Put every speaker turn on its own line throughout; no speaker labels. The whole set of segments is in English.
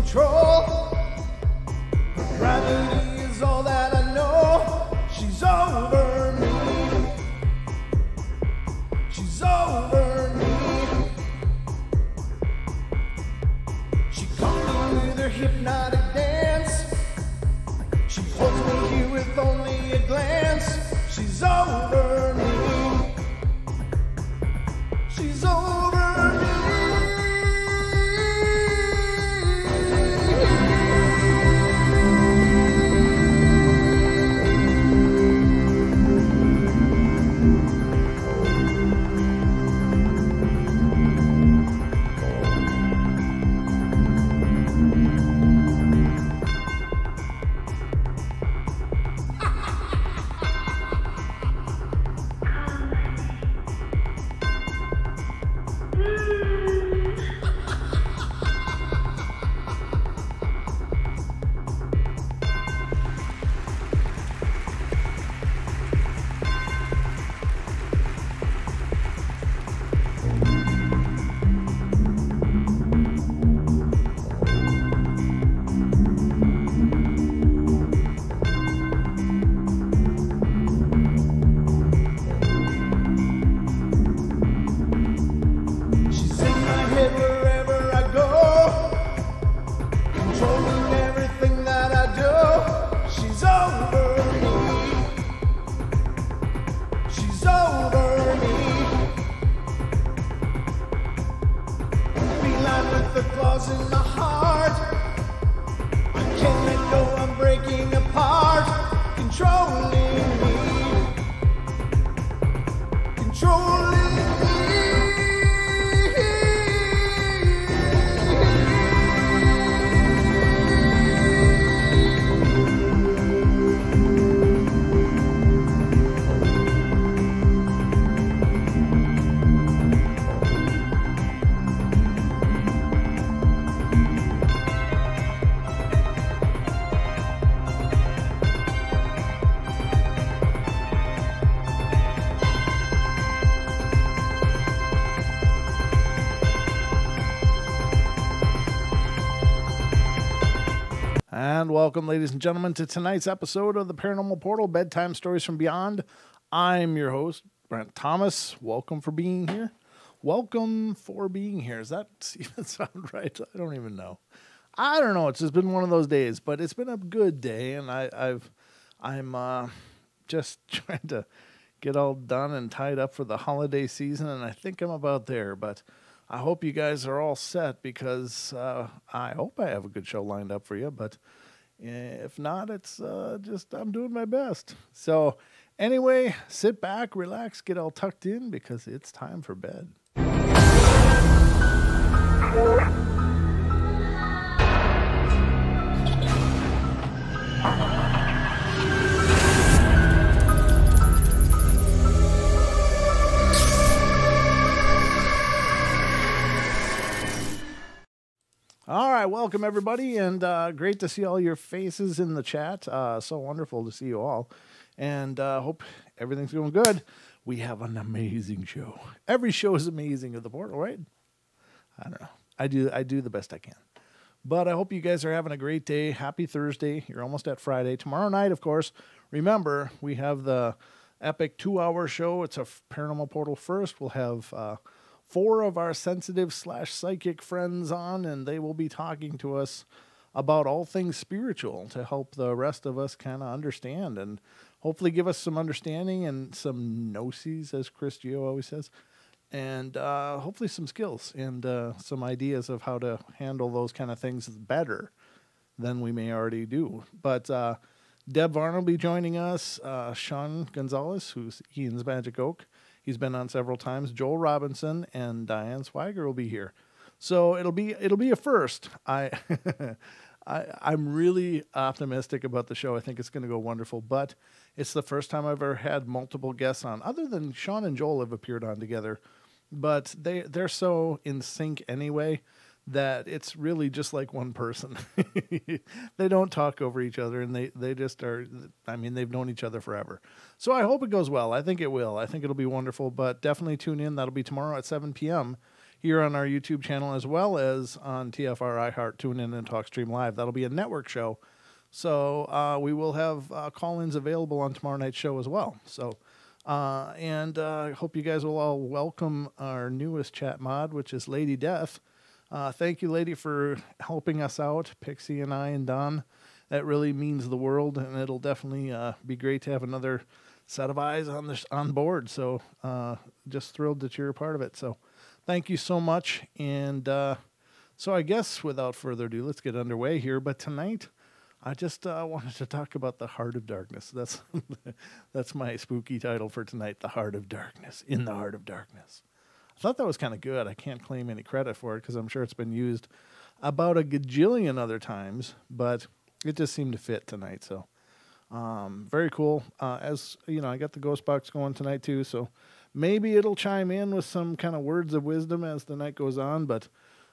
control. Gravity is all that I know. She's over me. She's over me. She comes me with her hypnotic dance. She holds me here with only a glance. She's over me. She's over me. In my heart, I can't let go, I'm breaking apart, controlling me, controlling me. And welcome, ladies and gentlemen, to tonight's episode of the Paranormal Portal, Bedtime Stories from Beyond. I'm your host, Brent Thomas. Welcome for being here. Welcome for being here. Does that even sound right? I don't even know. I don't know. It's just been one of those days, but it's been a good day, and I'm just trying to get all done and tied up for the holiday season, and I think I'm about there, but I hope you guys are all set because I hope I have a good show lined up for you, but if not, it's just I'm doing my best. So anyway, sit back, relax, get all tucked in because it's time for bed. All right, welcome everybody, and great to see all your faces in the chat. So wonderful to see you all, and hope everything's going good. We have an amazing show. Every show is amazing at the portal, right? I don't know. I do the best I can, but I hope you guys are having a great day. Happy Thursday. You're almost at Friday. Tomorrow night, of course. Remember, we have the epic 2-hour show. It's a Paranormal Portal first. We'll have 4 of our sensitive/psychic friends on, and they will be talking to us about all things spiritual to help the rest of us kind of understand and hopefully give us some understanding and some gnosis, as Chris Gio always says, and hopefully some skills and some ideas of how to handle those kind of things better than we may already do. But Deb Varn will be joining us, Sean Gonzalez, who's Ian's Magic Oak. He's been on several times. Joel Robinson and Diane Swiger will be here. So it'll be a first. I'm really optimistic about the show. I think it's going to go wonderful, but it's the first time I've ever had multiple guests on, other than Sean and Joel have appeared on together, but they're so in sync anyway that it's really just like one person. They don't talk over each other, and they just are, I mean, they've known each other forever. So I hope it goes well. I think it will. I think it'll be wonderful, but definitely tune in. That'll be tomorrow at 7 p.m. here on our YouTube channel, as well as on TFR, iHeart, TuneIn, and TalkStream Live. That'll be a network show. So we will have call-ins available on tomorrow night's show as well. So, I hope you guys will all welcome our newest chat mod, which is Lady Death. Thank you, Lady, for helping us out, Pixie and I and Don. That really means the world, and it'll definitely be great to have another set of eyes on board. So just thrilled that you're a part of it. So thank you so much. And so I guess without further ado, let's get underway here. But tonight, I just wanted to talk about the Heart of Darkness. That's my spooky title for tonight, The Heart of Darkness, In the Heart of Darkness. I thought that was kind of good. I can't claim any credit for it because I'm sure it's been used about a gajillion other times, but it just seemed to fit tonight. So very cool. As you know, I got the ghost box going tonight too, so maybe it'll chime in with some kind of words of wisdom as the night goes on, but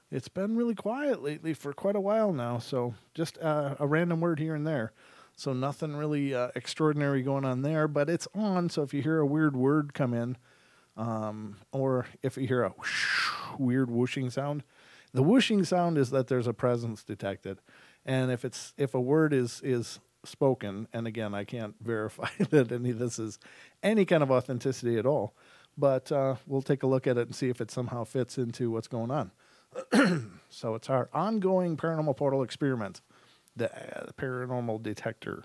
it's been really quiet lately for quite a while now, so just a random word here and there. So nothing really extraordinary going on there, but it's on, so if you hear a weird word come in, or if you hear a whoosh, weird whooshing sound, the whooshing sound is that there's a presence detected. And if a word is spoken, and again, I can't verify that any of this is any kind of authenticity at all, but we'll take a look at it and see if it somehow fits into what's going on. So it's our ongoing Paranormal Portal experiment, the paranormal detector,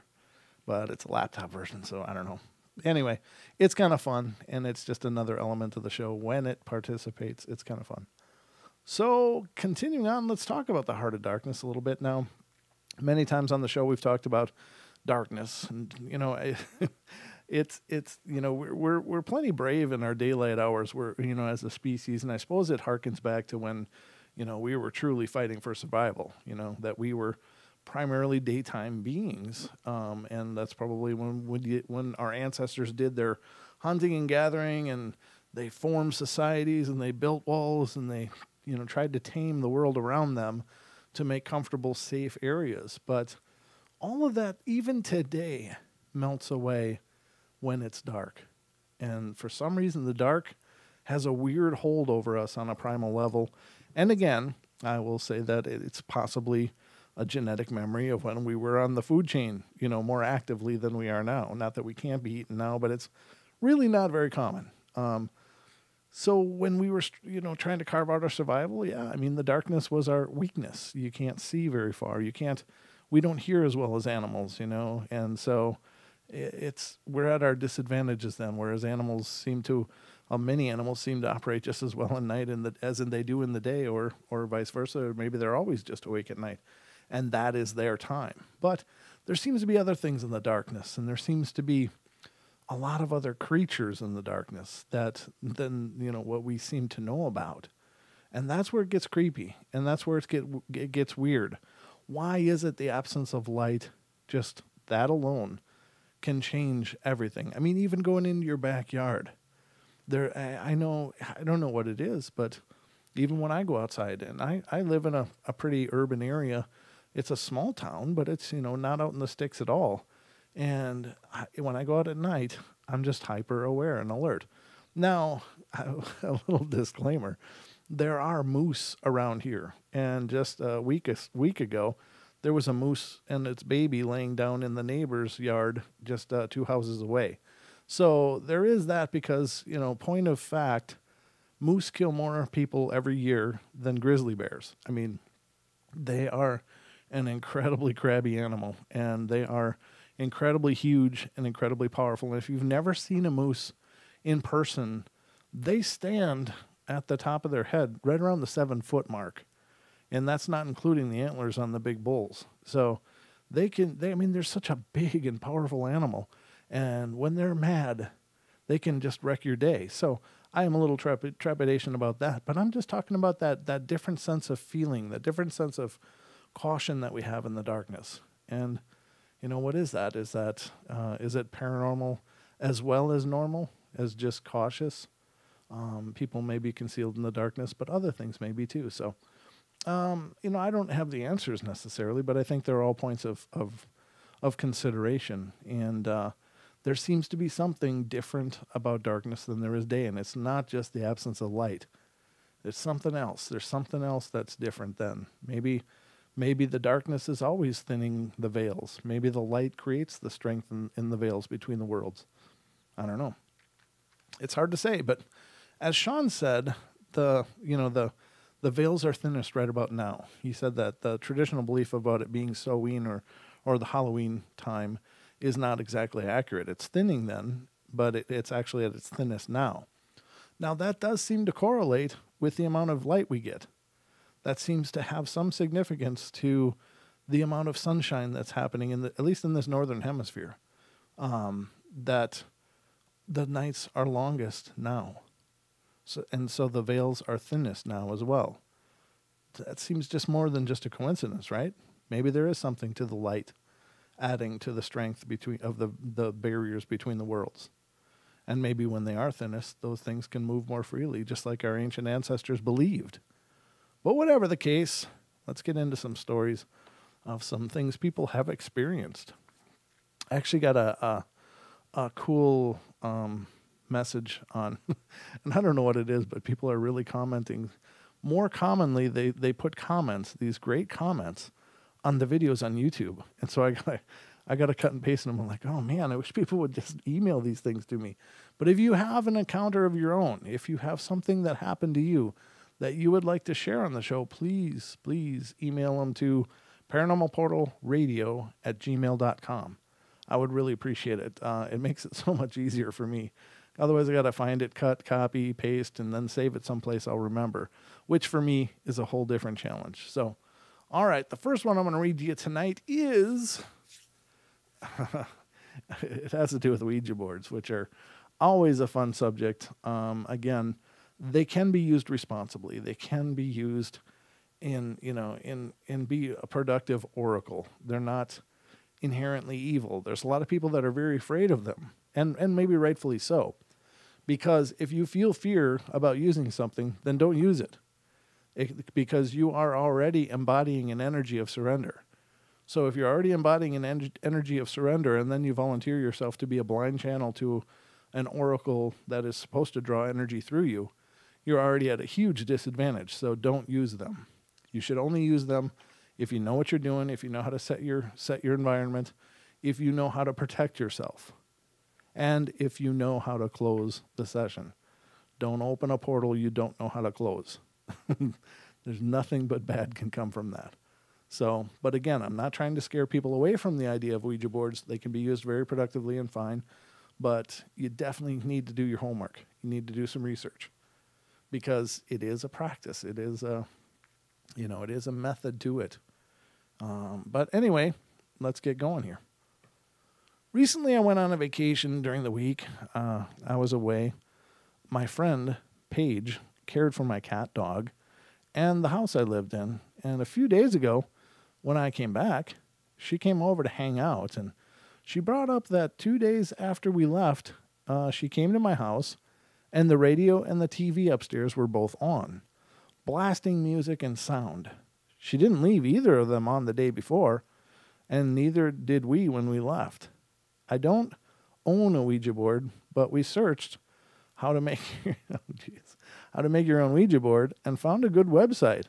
but it's a laptop version, so I don't know. Anyway, it's kind of fun, and it's just another element of the show. When it participates, it's kind of fun. So continuing on, let's talk about the Heart of Darkness a little bit now. Many times on the show, we've talked about darkness, and you know, it's you know, we're plenty brave in our daylight hours. We're, you know, as a species, and I suppose it harkens back to when, you know, we were truly fighting for survival. You know, that we were primarily daytime beings, and that's probably when our ancestors did their hunting and gathering, and they formed societies, and they built walls, and they, you know, tried to tame the world around them to make comfortable, safe areas. But all of that, even today, melts away when it's dark. And for some reason, the dark has a weird hold over us on a primal level. And again, I will say that it's possibly a genetic memory of when we were on the food chain, you know, more actively than we are now. Not that we can't be eaten now, but it's really not very common. So when we were, you know, trying to carve out our survival, yeah, I mean, the darkness was our weakness. You can't see very far. We don't hear as well as animals, you know, and so we're at our disadvantages then, whereas animals seem to, many animals seem to operate just as well at night as they do in the day, or vice versa, or maybe they're always just awake at night, and that is their time. But there seems to be other things in the darkness, and there seems to be a lot of other creatures in the darkness than you know, what we seem to know about. And that's where it gets creepy, and that's where it gets weird. Why is it the absence of light, just that alone, can change everything? I mean, even going into your backyard, I don't know what it is, but even when I go outside, and I live in a pretty urban area, it's a small town, but it's, you know, not out in the sticks at all. And when I go out at night, I'm just hyper aware and alert. Now, a little disclaimer, there are moose around here. And just a week ago, there was a moose and its baby laying down in the neighbor's yard just 2 houses away. So there is that, because, you know, point of fact, moose kill more people every year than grizzly bears. I mean, they are an incredibly crabby animal, and they are incredibly huge and incredibly powerful. And if you've never seen a moose in person, they stand at the top of their head right around the 7-foot mark. And that's not including the antlers on the big bulls. So I mean, they're such a big and powerful animal. And when they're mad, they can just wreck your day. So I am a little trepidation about that. But I'm just talking about that different sense of feeling, that different sense of caution that we have in the darkness. And you know, what is that? Is it paranormal as well as normal, as just cautious? People may be concealed in the darkness, but other things may be too. So, you know, I don't have the answers necessarily, but I think they're all points of consideration. And there seems to be something different about darkness than there is day, and it's not just the absence of light. There's something else. There's something else that's different then. Maybe the darkness is always thinning the veils. Maybe the light creates the strength in the veils between the worlds. I don't know. It's hard to say, but as Sean said, the veils are thinnest right about now. He said that the traditional belief about it being Samhain or the Halloween time is not exactly accurate. It's thinning then, but it's actually at its thinnest now. Now, that does seem to correlate with the amount of light we get. That seems to have some significance to the amount of sunshine that's happening, at least in this northern hemisphere, that the nights are longest now. So the veils are thinnest now as well. That seems just more than just a coincidence, right? Maybe there is something to the light adding to the strength of the barriers between the worlds. And maybe when they are thinnest, those things can move more freely, just like our ancient ancestors believed. But whatever the case, let's get into some stories of some things people have experienced. I actually got a cool message on, and I don't know what it is, but people are really commenting. More commonly, they put comments, these great comments, on the videos on YouTube. And so I got to cut and paste them. I'm like, oh man, I wish people would just email these things to me. But if you have an encounter of your own, if you have something that happened to you that you would like to share on the show, please email them to paranormalportalradio@gmail.com. I would really appreciate it. It makes it so much easier for me. Otherwise, I got to find it, cut, copy, paste, and then save it someplace I'll remember, which for me is a whole different challenge. So, all right, the first one I'm going to read to you tonight is... it has to do with Ouija boards, which are always a fun subject. Again, they can be used responsibly. They can be used in be a productive oracle. They're not inherently evil. There's a lot of people that are very afraid of them, and maybe rightfully so, because if you feel fear about using something, then don't use it, because you are already embodying an energy of surrender. So if you're already embodying an energy of surrender, and then you volunteer yourself to be a blind channel to an oracle that is supposed to draw energy through you, you're already at a huge disadvantage. So don't use them. You should only use them if you know what you're doing, if you know how to set your environment, if you know how to protect yourself, and if you know how to close the session. Don't open a portal you don't know how to close. There's nothing but bad can come from that. So, but again, I'm not trying to scare people away from the idea of Ouija boards. They can be used very productively and fine, but you definitely need to do your homework. You need to do some research, because it is a practice. It is a method to it. But anyway, let's get going here. Recently, I went on a vacation during the week. I was away. My friend, Paige, cared for my cat dog and the house I lived in. And a few days ago, when I came back, she came over to hang out. And she brought up that 2 days after we left, she came to my house, and the radio and the TV upstairs were both on, blasting music and sound. She didn't leave either of them on the day before, and neither did we when we left. I don't own a Ouija board, but we searched how to make your own Ouija board and found a good website.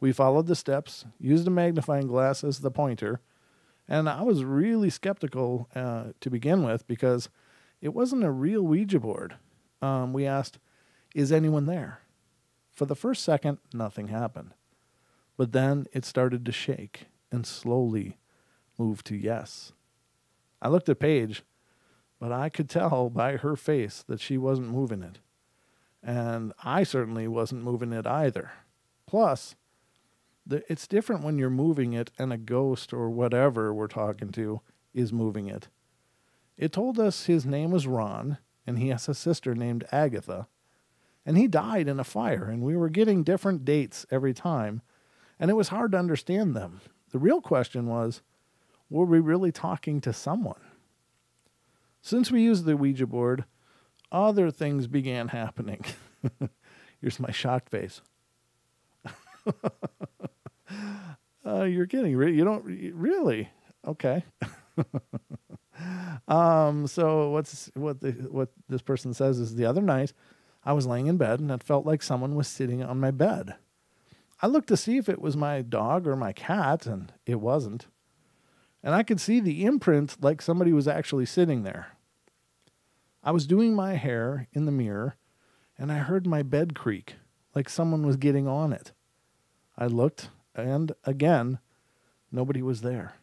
We followed the steps, used a magnifying glass as the pointer, and I was really skeptical to begin with, because it wasn't a real Ouija board. We asked, "Is anyone there?" For the first second, nothing happened. But then it started to shake and slowly moved to yes. I looked at Paige, but I could tell by her face that she wasn't moving it. And I certainly wasn't moving it either. Plus, it's different when you're moving it and a ghost or whatever we're talking to is moving it. It told us his name was Ron, and he has a sister named Agatha, and he died in a fire, and we were getting different dates every time, and it was hard to understand them. The real question was, were we really talking to someone? Since we used the Ouija board, other things began happening. Here's my shocked face. You're kidding. You don't really? Okay. So what this person says is, the other night I was laying in bed, and it felt like someone was sitting on my bed. I looked to see if it was my dog or my cat, and it wasn't. And I could see the imprint like somebody was actually sitting there. I was doing my hair in the mirror, and I heard my bed creak, like someone was getting on it. I looked, and again, nobody was there.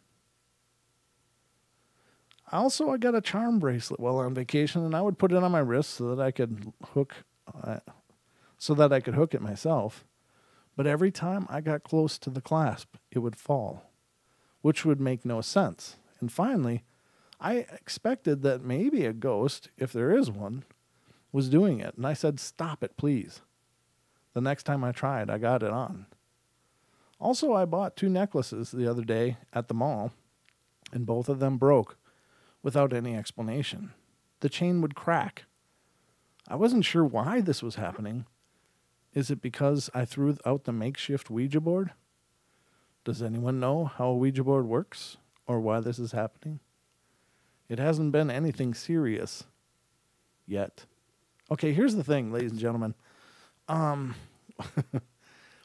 Also, I got a charm bracelet while on vacation, and I would put it on my wrist so that I could hook it myself. But every time I got close to the clasp, it would fall, which would make no sense. And finally, I expected that maybe a ghost, if there is one, was doing it. And I said, "Stop it, please." The next time I tried, I got it on. Also, I bought 2 necklaces the other day at the mall, and both of them broke without any explanation. The chain would crack. I wasn't sure why this was happening. Is it because I threw out the makeshift Ouija board? Does anyone know how a Ouija board works or why this is happening? It hasn't been anything serious yet. Okay, here's the thing, ladies and gentlemen.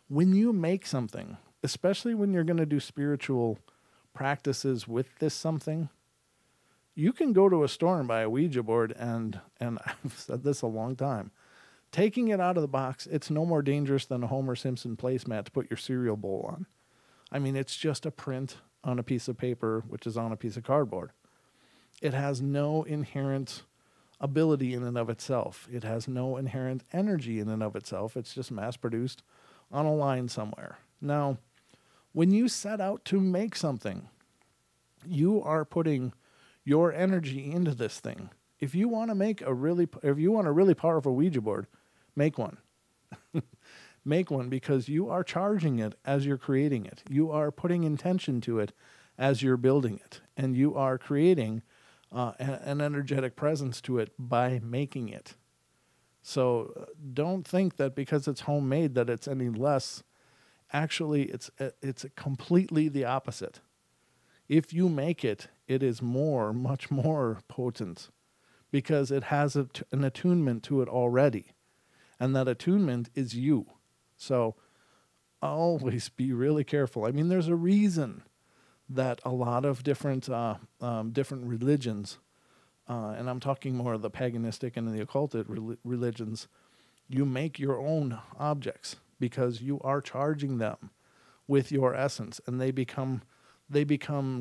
When you make something, especially when you're going to do spiritual practices with this something, you can go to a store and buy a Ouija board, and I've said this a long time. Taking it out of the box, it's no more dangerous than a Homer Simpson placemat to put your cereal bowl on. I mean, it's just a print on a piece of paper, which is on a piece of cardboard. It has no inherent ability in and of itself. It has no inherent energy in and of itself. It's just mass-produced on a line somewhere. Now, when you set out to make something, you are putting your energy into this thing. If you want a really powerful Ouija board, make one. Make one, because you are charging it as you're creating it. You are putting intention to it as you're building it. And you are creating an energetic presence to it by making it. So don't think that because it's homemade that it's any less. Actually, it's completely the opposite. If you make it, it is much more potent, because it has an attunement to it already. And that attunement is you. So always be really careful. I mean, there's a reason that a lot of different religions, and I'm talking more of the paganistic and the occultic religions, you make your own objects because you are charging them with your essence, and they become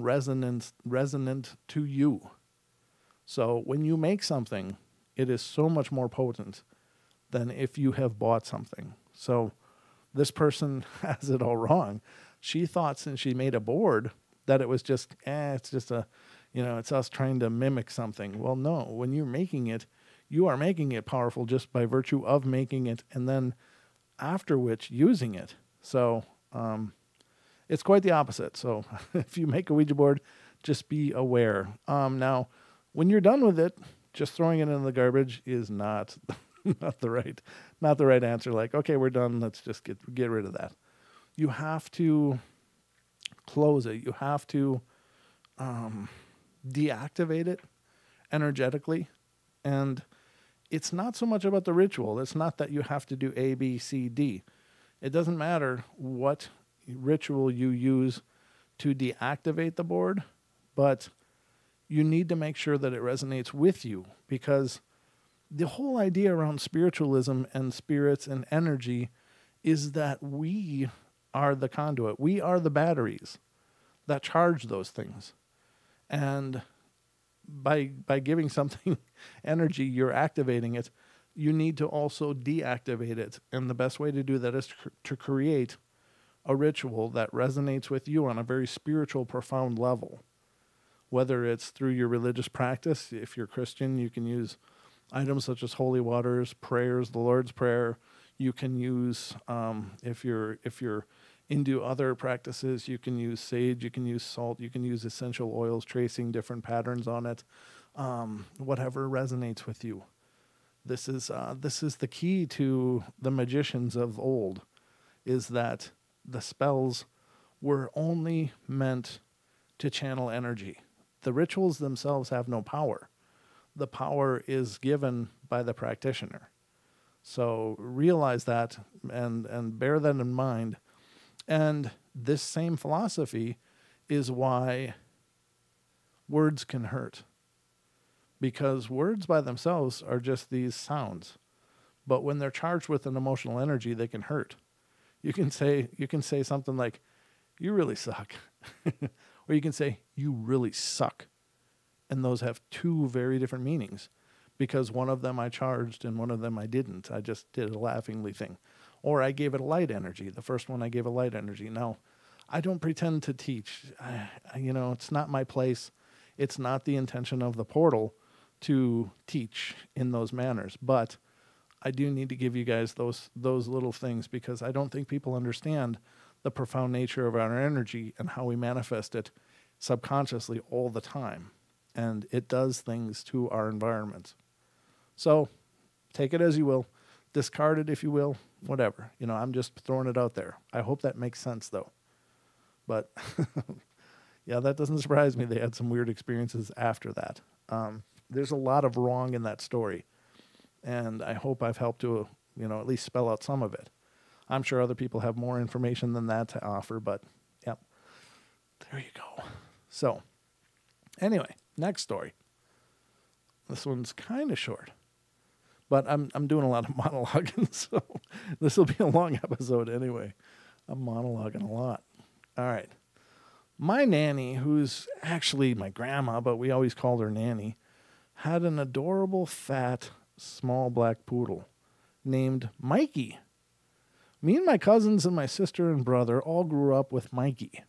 resonant to you. So when you make something, it is so much more potent than if you have bought something. So this person has it all wrong. She thought since she made a board that it was just, it's just it's us trying to mimic something. Well, no, when you're making it, you are making it powerful just by virtue of making it, and then after which using it. So it's quite the opposite. So if you make a Ouija board, just be aware. Now, when you're done with it, just throwing it in the garbage is not the right answer. Like, okay, we're done. Let's just get rid of that. You have to close it. You have to deactivate it energetically. And it's not so much about the ritual. It's not that you have to do A, B, C, D. It doesn't matter what ritual you use to deactivate the board, but you need to make sure that it resonates with you, because the whole idea around spiritualism and spirits and energy is that we are the conduit. We are the batteries that charge those things. And by giving something energy, you're activating it. You need to also deactivate it. And the best way to do that is to create a ritual that resonates with you on a very spiritual, profound level. Whether it's through your religious practice, if you're Christian, you can use items such as holy waters, prayers, the Lord's Prayer. You can use, if you're into other practices, you can use sage, you can use salt, you can use essential oils, tracing different patterns on it, whatever resonates with you. This is the key to the magicians of old, is that the spells were only meant to channel energy. The rituals themselves have no power. The power is given by the practitioner. So realize that and bear that in mind. And this same philosophy is why words can hurt. Because words by themselves are just these sounds. But when they're charged with an emotional energy, they can hurt. You can say something like, "You really suck." Or you can say, "You really suck." And those have two very different meanings, because one of them I charged and one of them I didn't. I just did a laughingly thing. Or I gave it a light energy. The first one I gave a light energy. Now, I don't pretend to teach. It's not my place. It's not the intention of the portal to teach in those manners. But I do need to give you guys those little things, because I don't think people understand the profound nature of our energy and how we manifest it subconsciously all the time. And it does things to our environment. So take it as you will. Discard it if you will. Whatever. I'm just throwing it out there. I hope that makes sense, though. But yeah, that doesn't surprise me. They had some weird experiences after that. There's a lot of wrong in that story. And I hope I've helped to, at least spell out some of it. I'm sure other people have more information than that to offer, but yep. There you go. So anyway, next story. This one's kind of short, but I'm doing a lot of monologuing, so this will be a long episode anyway. I'm monologuing a lot. All right. My nanny, who's actually my grandma, but we always called her Nanny, had an adorable, fat, small black poodle named Mikey. Me and my cousins and my sister and brother all grew up with Mikey.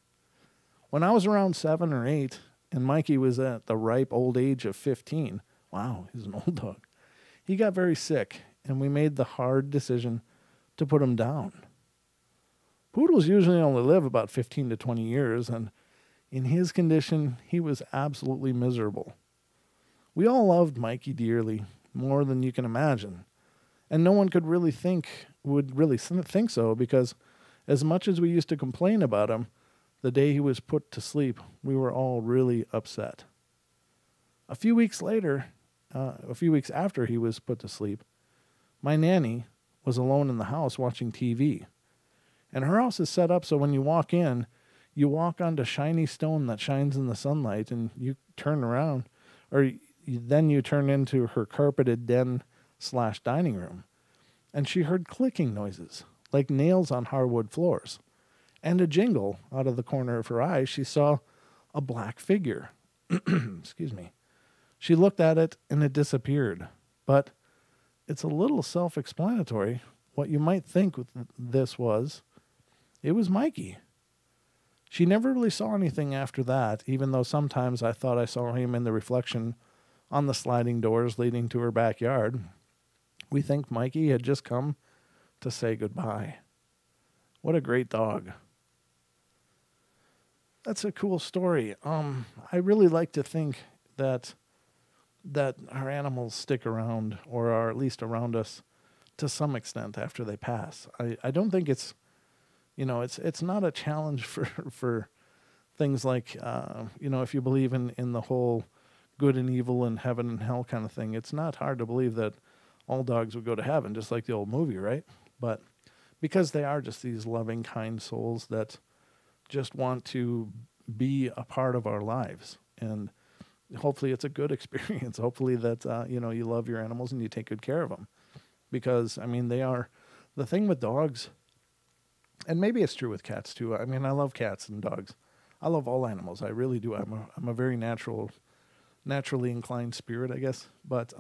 When I was around 7 or 8, and Mikey was at the ripe old age of 15, wow, he's an old dog, he got very sick, and we made the hard decision to put him down. Poodles usually only live about 15 to 20 years, and in his condition, he was absolutely miserable. We all loved Mikey dearly, more than you can imagine, and no one would really think so, because as much as we used to complain about him, the day he was put to sleep, we were all really upset. A few weeks after he was put to sleep, my nanny was alone in the house watching TV. And her house is set up so when you walk in, you walk onto shiny stone that shines in the sunlight, and you turn around, or then you turn into her carpeted den/dining room. And she heard clicking noises, like nails on hardwood floors. And a jingle out of the corner of her eye. She saw a black figure. Excuse me. She looked at it and it disappeared. But it's a little self-explanatory. What you might think with this was, it was Mikey. She never really saw anything after that, even though sometimes I thought I saw him in the reflection on the sliding doors leading to her backyard. We think Mikey had just come to say goodbye. What a great dog. That's a cool story. I really like to think that our animals stick around, or are at least around us to some extent after they pass. I don't think it's not a challenge for things like, if you believe in the whole good and evil and heaven and hell kind of thing, it's not hard to believe that all dogs would go to heaven, just like the old movie, right? But because they are just these loving, kind souls that just want to be a part of our lives. And hopefully it's a good experience. Hopefully that, you love your animals and you take good care of them. Because, they are, the thing with dogs, and maybe it's true with cats too. I love cats and dogs. I love all animals. I really do. I'm a very naturally inclined spirit, I guess. But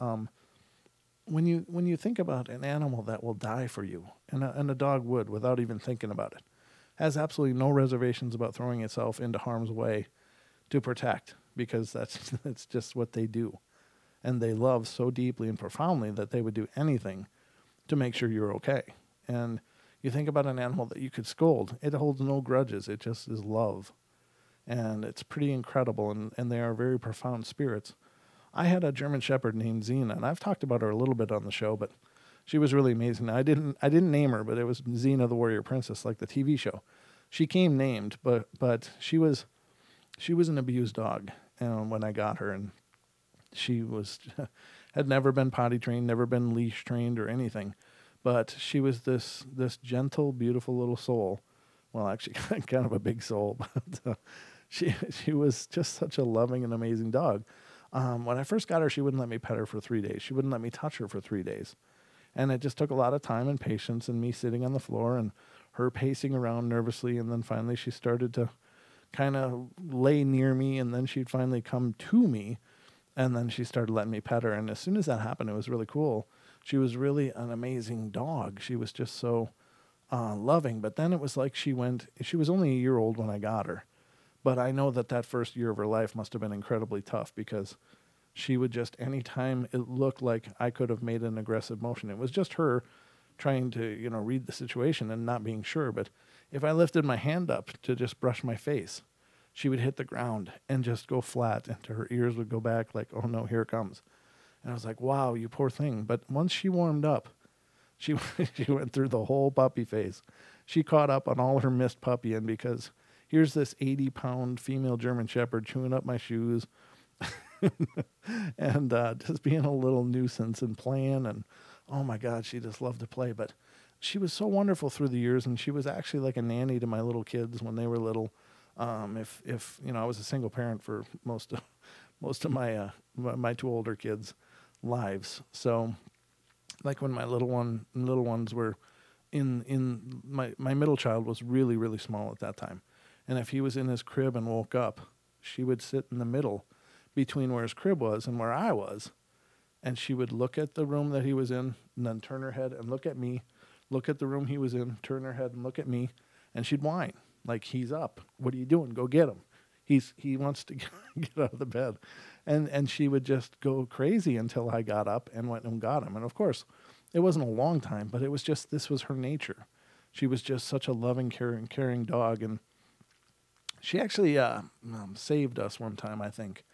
when you think about an animal that will die for you, and a dog would without even thinking about it, has absolutely no reservations about throwing itself into harm's way to protect, because that's just what they do. And they love so deeply and profoundly that they would do anything to make sure you're okay. And you think about an animal that you could scold, it holds no grudges. It just is love. And it's pretty incredible, and they are very profound spirits. I had a German Shepherd named Xena, and I've talked about her a little bit on the show, but she was really amazing. I didn't name her, but it was Xena the Warrior Princess, like the TV show. She came named, but she was an abused dog when I got her, and she had never been potty trained, never been leash trained or anything. But she was this gentle, beautiful little soul. Well, actually, kind of a big soul, but she was just such a loving and amazing dog. When I first got her, she wouldn't let me pet her for 3 days. She wouldn't let me touch her for 3 days. And it just took a lot of time and patience and me sitting on the floor and her pacing around nervously. And then finally she started to kind of lay near me, and then she'd finally come to me, and then she started letting me pet her. And as soon as that happened, it was really cool. She was really an amazing dog. She was just so loving. But then it was like she was only a year old when I got her. But I know that first year of her life must have been incredibly tough, because she would just, anytime it looked like I could have made an aggressive motion, it was just her trying to, read the situation and not being sure. But if I lifted my hand up to just brush my face, she would hit the ground and just go flat, and her ears would go back like, oh no, here it comes. And I was like, wow, you poor thing. But once she warmed up, she went through the whole puppy phase. She caught up on all her missed puppying, because here's this 80-pound female German Shepherd chewing up my shoes and just being a little nuisance and playing. And oh my God, she just loved to play. But she was so wonderful through the years, and she was actually like a nanny to my little kids when they were little. If I was a single parent for most of my two older kids' lives. So like when my little ones were in my middle child was really, really small at that time. And if he was in his crib and woke up, she would sit in the middle between where his crib was and where I was. And she would look at the room that he was in, and then turn her head and look at me, look at the room he was in, turn her head and look at me, and she'd whine like, he's up. What are you doing? Go get him. He wants to get out of the bed. And she would just go crazy until I got up and went and got him. And of course, it wasn't a long time, but it was just, this was her nature. She was just such a loving, caring dog. And she actually saved us one time, I think,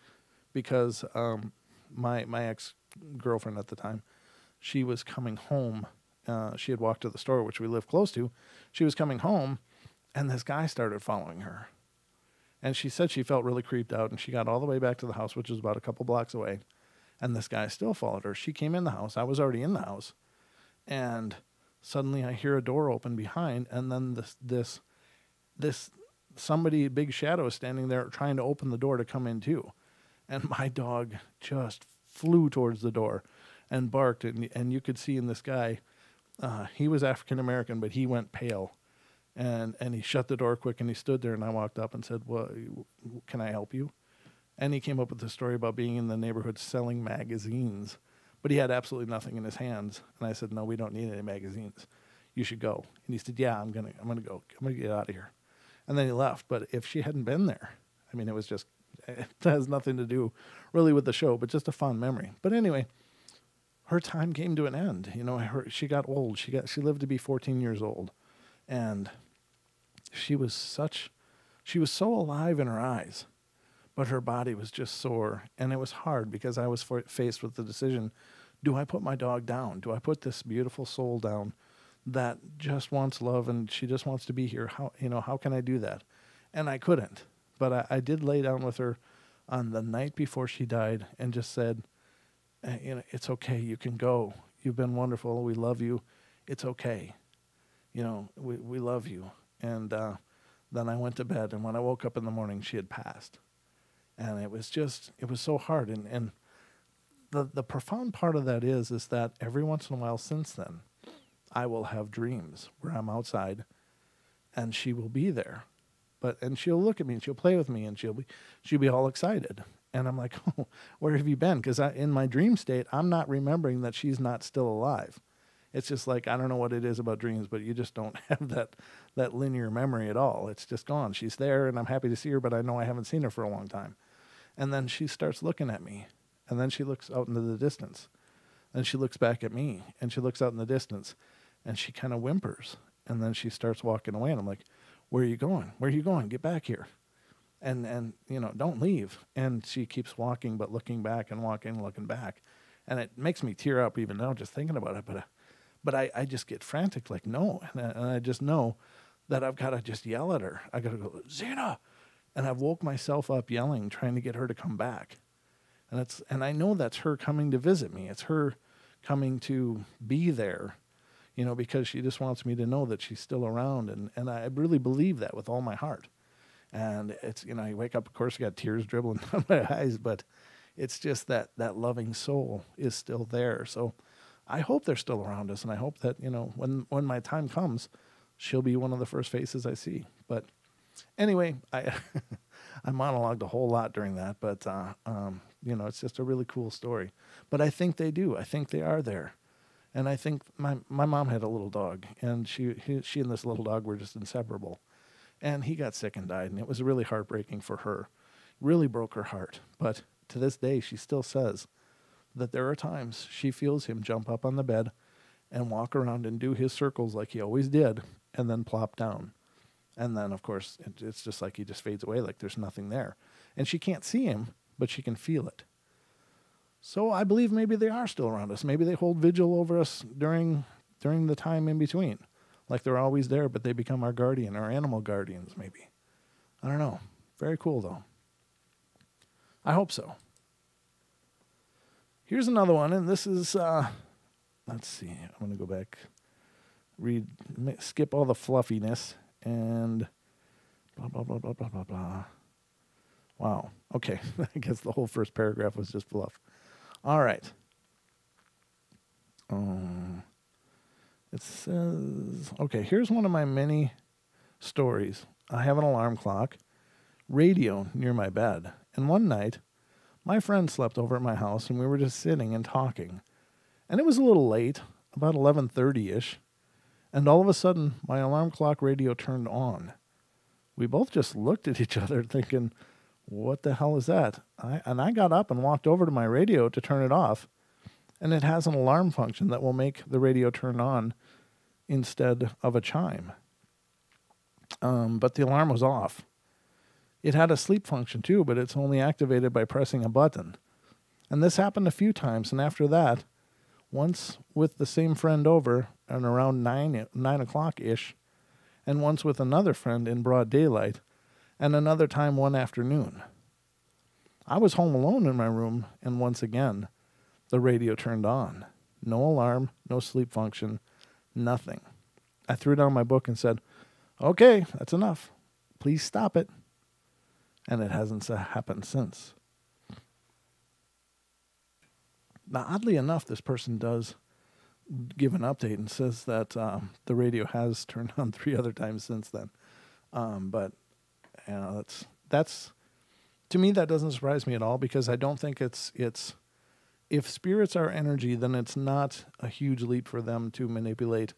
because my ex-girlfriend at the time, she was coming home. She had walked to the store, which we lived close to. She was coming home, and this guy started following her. And she said she felt really creeped out, and she got all the way back to the house, which was about a couple blocks away, and this guy still followed her. She came in the house. I was already in the house, and suddenly I hear a door open behind, and then this somebody, big shadow, is standing there trying to open the door to come in too. And my dog just flew towards the door and barked, and you could see in this guy, he was African-American, but he went pale. And he shut the door quick, and he stood there, and I walked up and said, well, can I help you? And he came up with the story about being in the neighborhood selling magazines, but he had absolutely nothing in his hands. And I said, no, we don't need any magazines. You should go. And he said, yeah, I'm gonna go. I'm gonna get out of here. And then he left. But if she hadn't been there, I mean, it has nothing to do really with the show, but just a fond memory. But anyway, her time came to an end. She got old. She lived to be 14 years old, and she was so alive in her eyes, but her body was just sore. And it was hard, because I was faced with the decision, do I put my dog down? Do I put this beautiful soul down that just wants love, and she just wants to be here? How can I do that? And I couldn't. But I did lay down with her on the night before she died and just said, it's okay. You can go. You've been wonderful. We love you. It's okay. We love you. And then I went to bed, and when I woke up in the morning, she had passed. And it was so hard. And the profound part of that is that every once in a while since then, I will have dreams where I'm outside, and she will be there. And she'll look at me, and she'll play with me, and she'll be all excited. And I'm like, oh, where have you been? Because in my dream state, I'm not remembering that she's not still alive. It's just like, I don't know what it is about dreams, but you just don't have that linear memory at all. It's just gone. She's there, and I'm happy to see her, but I know I haven't seen her for a long time. And then she starts looking at me, and then she looks out into the distance. And she looks back at me, and she looks out in the distance, and she kind of whimpers. And then she starts walking away, and I'm like, where are you going? Where are you going? Get back here. And don't leave. And she keeps walking, but looking back and walking, looking back. And it makes me tear up even now just thinking about it, but I just get frantic, like, no. And I just know that I've got to just yell at her. I got to go, Zena. And I've woke myself up yelling, trying to get her to come back. And I know that's her coming to visit me. It's her coming to be there. because she just wants me to know that she's still around. And I really believe that with all my heart. And it's, you wake up, of course, you got tears dribbling down my eyes, but it's just that loving soul is still there. So I hope they're still around us. And I hope that, when my time comes, she'll be one of the first faces I see. But anyway, I monologued a whole lot during that, but, it's just a really cool story. But I think they do. I think they are there. And I think my mom had a little dog, and she and this little dog were just inseparable. And he got sick and died, and it was really heartbreaking for her. Really broke her heart. But to this day, she still says that there are times she feels him jump up on the bed and walk around and do his circles like he always did, and then plop down. And then, of course, it's just like he just fades away, like there's nothing there. And she can't see him, but she can feel it. So I believe maybe they are still around us. Maybe they hold vigil over us during the time in between. Like they're always there, but they become our guardian, our animal guardians, maybe. I don't know. Very cool, though. I hope so. Here's another one, and this is, let's see. I'm going to go back, skip all the fluffiness, and blah, blah, blah, blah, blah, blah, blah. Wow. Okay. I guess the whole first paragraph was just fluff. All right. It says, okay, here's one of my many stories. I have an alarm clock, radio near my bed, and one night, my friend slept over at my house, and we were just sitting and talking. And it was a little late, about 11:30-ish, and all of a sudden, my alarm clock radio turned on. We both just looked at each other thinking, what the hell is that? I got up and walked over to my radio to turn it off, and it has an alarm function that will make the radio turn on instead of a chime. But the alarm was off. It had a sleep function too, but it's only activated by pressing a button. And this happened a few times, and after that, once with the same friend over and around 9 o'clock-ish, and once with another friend in broad daylight, and another time one afternoon. I was home alone in my room, and once again, the radio turned on. No alarm, no sleep function, nothing. I threw down my book and said, okay, that's enough. Please stop it. And it hasn't happened since. Now, oddly enough, this person does give an update and says that the radio has turned on 3 other times since then. But that's to me, that doesn't surprise me at all, because I don't think it's if spirits are energy, then it's not a huge leap for them to manipulate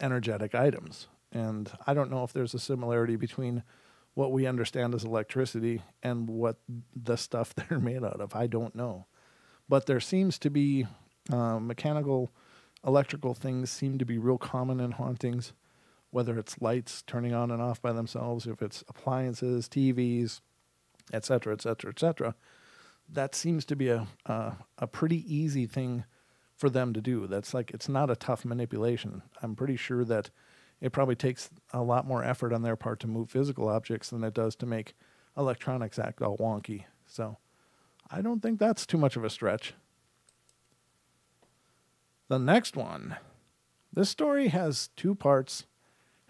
energetic items. And I don't know if there's a similarity between what we understand as electricity and what the stuff they're made out of. I don't know. But there seems to be mechanical, electrical things seem to be real common in hauntings, whether it's lights turning on and off by themselves, if it's appliances, TVs, et cetera, et cetera, et cetera. That seems to be a pretty easy thing for them to do. That's like, it's not a tough manipulation. I'm pretty sure that it probably takes a lot more effort on their part to move physical objects than it does to make electronics act all wonky. So I don't think that's too much of a stretch. The next one. This story has 2 parts,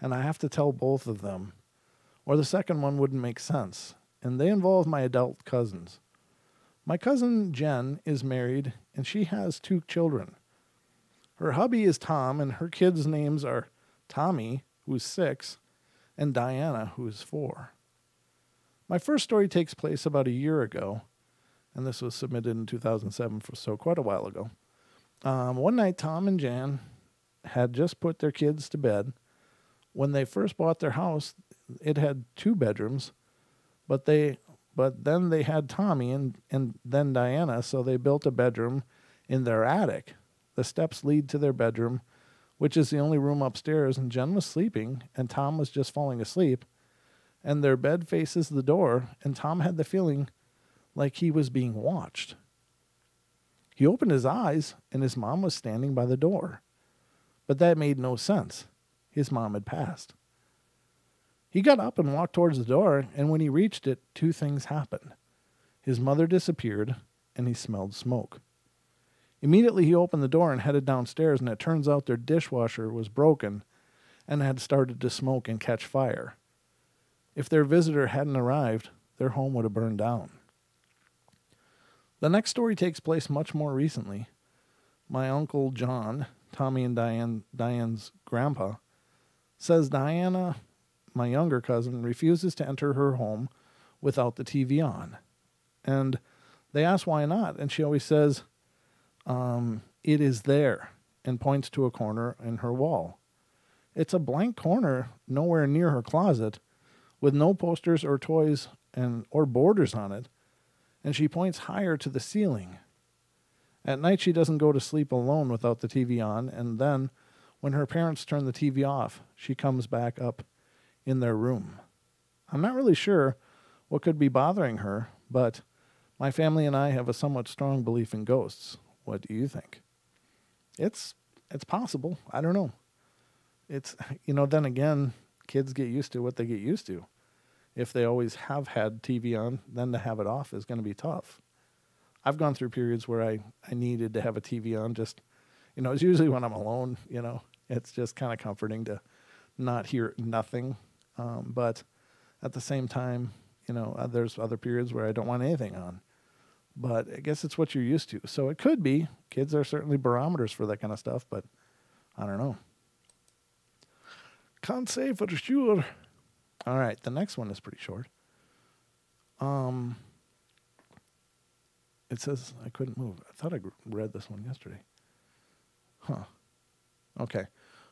and I have to tell both of them, or the second one wouldn't make sense. And they involve my adult cousins. My cousin Jen is married, and she has 2 children. Her hubby is Tom, and her kids' names are Tommy, who's 6, and Diana, who's 4. My first story takes place about a year ago, and this was submitted in 2007, so quite a while ago. One night, Tom and Jan had just put their kids to bed. When they first bought their house, it had 2 bedrooms, but then they had Tommy and then Diana, so they built a bedroom in their attic. The steps lead to their bedroom, which is the only room upstairs, and Jen was sleeping, and Tom was just falling asleep, and their bed faces the door, and Tom had the feeling like he was being watched. He opened his eyes, and his mom was standing by the door. But that made no sense. His mom had passed. He got up and walked towards the door, and when he reached it, 2 things happened. His mother disappeared, and he smelled smoke. Immediately he opened the door and headed downstairs, and it turns out their dishwasher was broken and had started to smoke and catch fire. If their visitor hadn't arrived, their home would have burned down. The next story takes place much more recently. My Uncle John, Tommy and Diane's grandpa, says Diana, my younger cousin, refuses to enter her home without the TV on. And they ask why not, and she always says, it is there, and points to a corner in her wall. It's a blank corner nowhere near her closet, with no posters or toys or borders on it, and she points higher to the ceiling. At night she doesn't go to sleep alone without the TV on, and then, when her parents turn the TV off, she comes back up in their room. I'm not really sure what could be bothering her, but my family and I have a somewhat strong belief in ghosts. What do you think? It's possible. I don't know. It's, then again, kids get used to what they get used to. If they always have had TV on, then to have it off is going to be tough. I've gone through periods where I needed to have a TV on. Just, it's usually when I'm alone, it's just kind of comforting to not hear nothing. But at the same time, there's other periods where I don't want anything on. But I guess it's what you're used to. So it could be. Kids are certainly barometers for that kind of stuff, but I don't know. Can't say for sure. All right, the next one is pretty short. It says I couldn't move. I thought I read this one yesterday. Huh. Okay.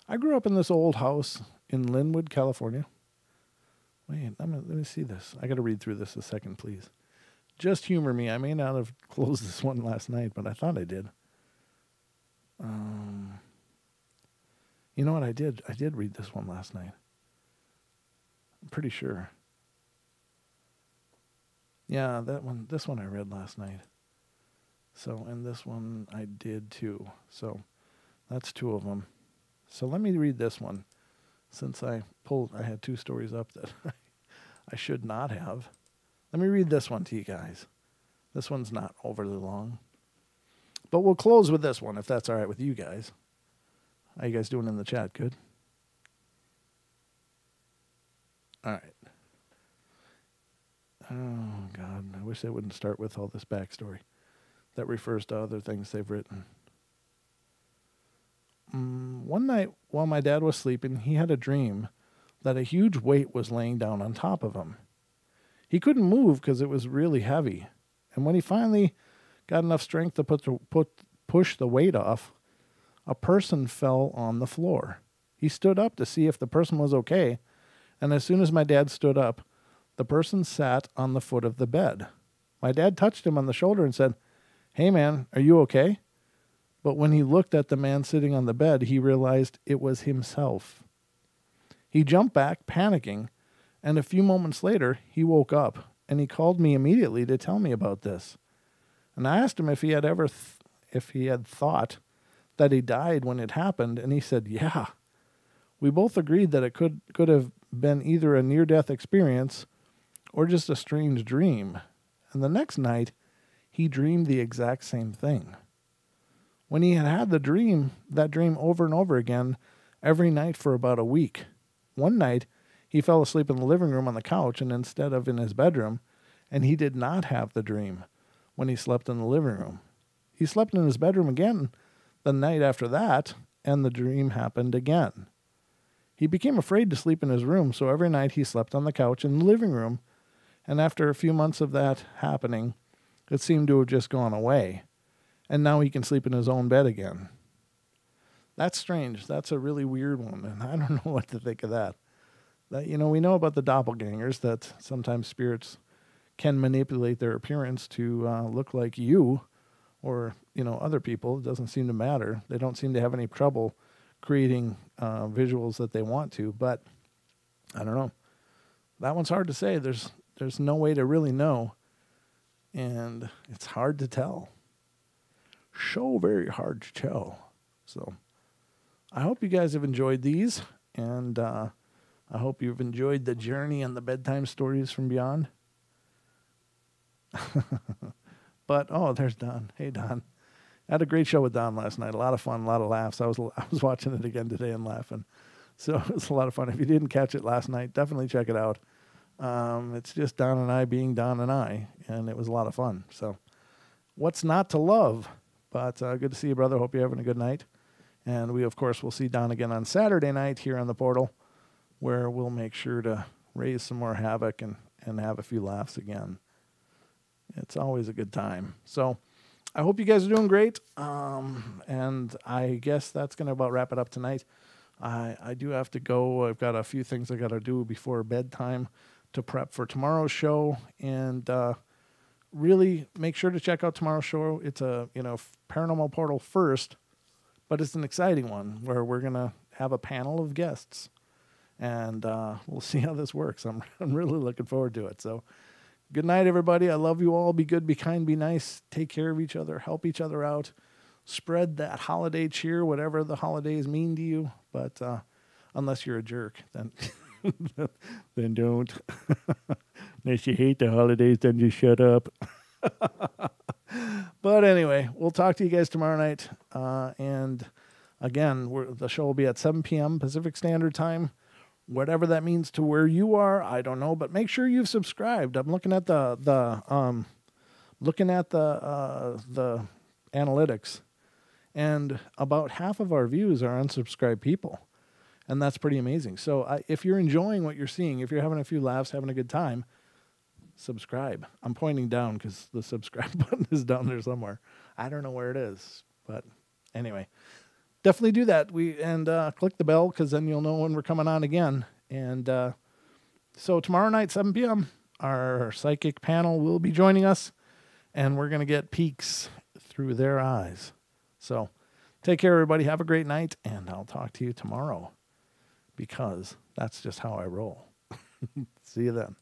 I grew up in this old house in Linwood, California. Wait, let me see this. I got to read through this a second, please. Just humor me. I may not have closed this one last night, but I thought I did. You know what I did? I did read this one last night. I'm pretty sure. Yeah, this one I read last night. So, and this one I did too. So, that's two of them. So let me read this one, since I had two stories up that I should not have. Let me read this one to you guys. This one's not overly long. But we'll close with this one, if that's all right with you guys. How you guys doing in the chat? Good? All right. Oh, God. I wish they wouldn't start with all this backstory that refers to other things they've written. One night, while my dad was sleeping, he had a dream that a huge weight was laying down on top of him. He couldn't move because it was really heavy. And when he finally got enough strength to push the weight off, a person fell on the floor. He stood up to see if the person was okay, and as soon as my dad stood up, the person sat on the foot of the bed. My dad touched him on the shoulder and said, "Hey man, are you okay?" But when he looked at the man sitting on the bed, he realized it was himself. He jumped back, panicking, and a few moments later, he woke up, and he called me immediately to tell me about this. And I asked him if he had ever thought that he died when it happened, and he said, yeah. We both agreed that it could have been either a near-death experience or just a strange dream. And the next night, he dreamed the exact same thing. When he had that dream over and over again, every night for about a week. One night, he fell asleep in the living room on the couch and instead of in his bedroom, and he did not have the dream when he slept in the living room. He slept in his bedroom again the night after that, and the dream happened again. He became afraid to sleep in his room, so every night he slept on the couch in the living room, and after a few months of that happening, it seemed to have just gone away, and now he can sleep in his own bed again. That's strange. That's a really weird one, and I don't know what to think of that. We know about the doppelgangers, that sometimes spirits can manipulate their appearance to look like you or, other people. It doesn't seem to matter. They don't seem to have any trouble creating visuals that they want to, but I don't know. That one's hard to say. There's no way to really know, and it's hard to tell. So very hard to tell. So I hope you guys have enjoyed these, and I hope you've enjoyed the journey and the bedtime stories from beyond. But, there's Don. Hey, Don. had a great show with Don last night. A lot of fun, a lot of laughs. I was watching it again today and laughing. So it was a lot of fun. If you didn't catch it last night, definitely check it out. It's just Don and I being Don and I, and it was a lot of fun. So what's not to love? But good to see you, brother. Hope you're having a good night. And we, of course, will see Don again on Saturday night here on the Portal, where we'll make sure to raise some more havoc and have a few laughs again. It's always a good time. So I hope you guys are doing great. And I guess that's going to about wrap it up tonight. I do have to go. I've got a few things I got to do before bedtime to prep for tomorrow's show. And really make sure to check out tomorrow's show. It's a, Paranormal Portal first, but it's an exciting one where we're going to have a panel of guests. And we'll see how this works. I'm really looking forward to it. So good night, everybody. I love you all. Be good, be kind, be nice. Take care of each other. Help each other out. Spread that holiday cheer, whatever the holidays mean to you. But unless you're a jerk, then then don't. Unless you hate the holidays, then just shut up. But anyway, we'll talk to you guys tomorrow night. And again, the show will be at 7 p.m. Pacific Standard Time. Whatever that means to where you are, I don't know. But make sure you've subscribed. I'm looking at the analytics, and about half of our views are unsubscribed people, and that's pretty amazing. So if you're enjoying what you're seeing, if you're having a few laughs, having a good time, subscribe. I'm pointing down because the subscribe button is down there somewhere. I don't know where it is, but anyway, definitely do that. Click the bell because then you'll know when we're coming on again. And so tomorrow night, 7 p.m., our psychic panel will be joining us, and we're going to get peeks through their eyes. So take care, everybody. Have a great night, and I'll talk to you tomorrow because that's just how I roll. See you then.